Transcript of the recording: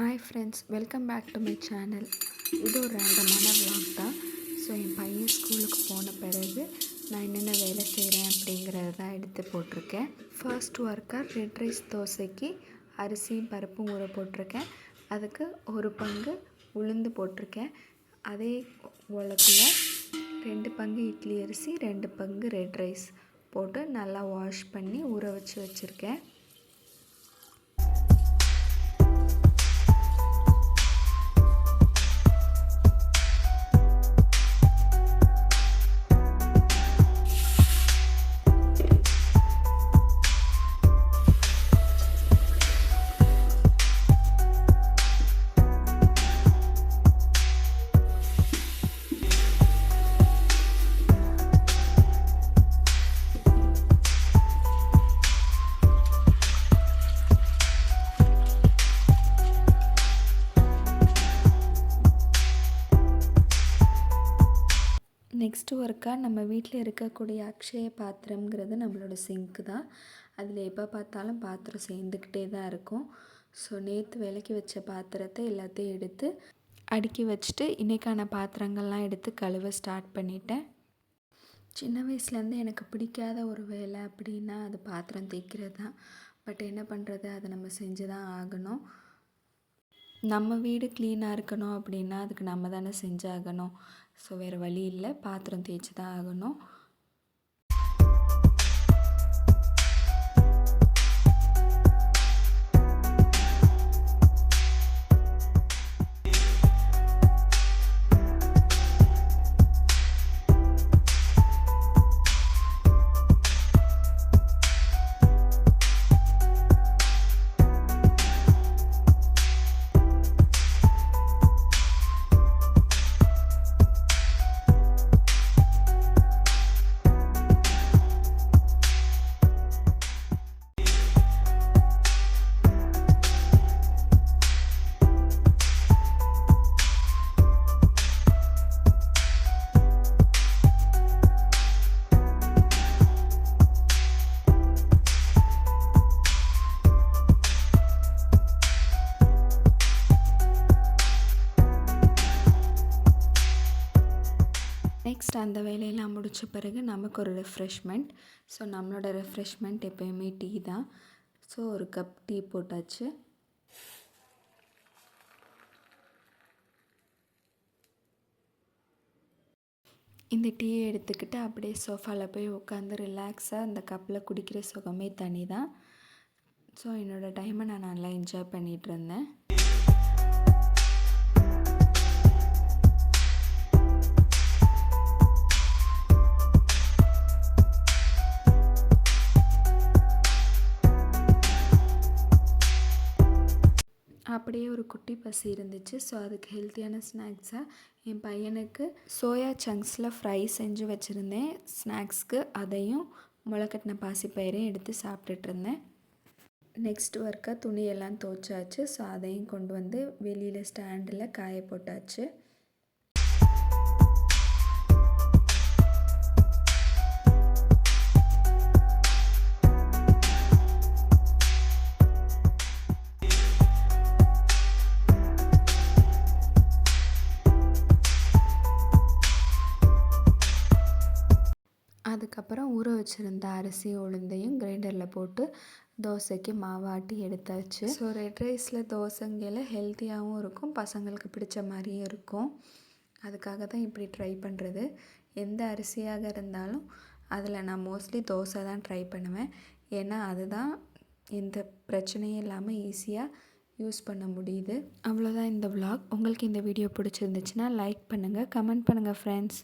Hi friends, welcome back to my channel. இது ஒரு ரேண்டமான vlog தான். ஸோ என் பையன் ஸ்கூலுக்கு போன பிறகு நான் என்னென்ன வேலை செய்கிறேன் அப்படிங்கிறத தான் எடுத்து போட்டிருக்கேன். ஃபர்ஸ்ட் ஒர்க்காக ரெட் ரைஸ் தோசைக்கு அரிசியும் பருப்பும் ஊற போட்டிருக்கேன். அதுக்கு ஒரு பங்கு உளுந்து போட்டிருக்கேன். அதே உலக்கில் 2 பங்கு இட்லி அரிசி 2 பங்கு ரெட் ரைஸ் போட்டு நல்லா வாஷ் பண்ணி ஊற வச்சுருக்கேன். நெக்ஸ்ட் ஒர்க்காக நம்ம வீட்டில் இருக்கக்கூடிய அக்ஷய பாத்திரம்ங்கிறது நம்மளோட சிங்க்கு தான். அதில் எப்போ பார்த்தாலும் பாத்திரம் சேர்ந்துக்கிட்டே தான் இருக்கும். ஸோ நேற்று விளக்கி வச்ச பாத்திரத்தை எல்லாத்தையும் எடுத்து அடுக்கி வச்சுட்டு இன்றைக்கான பாத்திரங்கள்லாம் எடுத்து கழுவ ஸ்டார்ட் பண்ணிட்டேன். சின்ன வயசுலேருந்து எனக்கு பிடிக்காத ஒரு வேலை அப்படின்னா அது பாத்திரம் தேய்க்கிறது தான். பட் என்ன பண்ணுறது, அதை நம்ம செஞ்சு தான் ஆகணும். நம்ம வீடு க்ளீனாக இருக்கணும் அப்படின்னா அதுக்கு நம்ம தானே செஞ்சாகணும். ஸோ வேறு வழி இல்லை, பாத்திரம் தேய்ச்சி தான் ஆகணும். நெக்ஸ்ட் அந்த வேலையெல்லாம் முடித்த பிறகு நமக்கு ஒரு ரெஃப்ரெஷ்மெண்ட். ஸோ நம்மளோட ரெஃப்ரெஷ்மெண்ட் எப்போயுமே டீ தான். ஸோ ஒரு கப் டீ போட்டாச்சு. இந்த டீயை எடுத்துக்கிட்டு அப்படியே சோஃபாவில் போய் உட்காந்து ரிலாக்ஸாக அந்த கப்பில் குடிக்கிற சுகமே தனி தான். ஸோ என்னோடய டைமை நான் நல்லா என்ஜாய் பண்ணிகிட்டு இருந்தேன். அப்படியே ஒரு குட்டி பசி இருந்துச்சு. ஸோ அதுக்கு ஹெல்த்தியான ஸ்நாக்ஸாக என் பையனுக்கு சோயா சங்க்ஸில் ஃப்ரை செஞ்சு வச்சுருந்தேன் ஸ்நாக்ஸ்க்கு. அதையும் முளைக்கட்டின பாசிப்பயிரையும் எடுத்து சாப்பிட்டுட்டு இருந்தேன். நெக்ஸ்ட் ஒர்க்காக துணியெல்லாம் துவைச்சாச்சு. ஸோ அதையும் கொண்டு வந்து வெளியில் ஸ்டாண்டில் காய போட்டாச்சு. அதுக்கப்புறம் ஊற வச்சுருந்த அரிசி உளுந்தையும் கிரைண்டரில் போட்டு தோசைக்கு மாவாட்டி எடுத்தாச்சு. ஸோ ரெட் ரைஸில் தோசைங்கையில் ஹெல்த்தியாகவும் இருக்கும், பசங்களுக்கு பிடிச்ச மாதிரியும் இருக்கும். அதுக்காக தான் இப்படி ட்ரை பண்ணுறது. எந்த அரிசியாக இருந்தாலும் அதில் நான் மோஸ்ட்லி தோசை தான் ட்ரை பண்ணுவேன். ஏன்னா அதுதான் எந்த பிரச்சனையும் இல்லாமல் ஈஸியாக யூஸ் பண்ண முடியுது. அவ்வளோதான் இந்த vlog. உங்களுக்கு இந்த வீடியோ பிடிச்சிருந்துச்சுன்னா லைக் பண்ணுங்கள், கமெண்ட் பண்ணுங்கள் ஃப்ரெண்ட்ஸ்.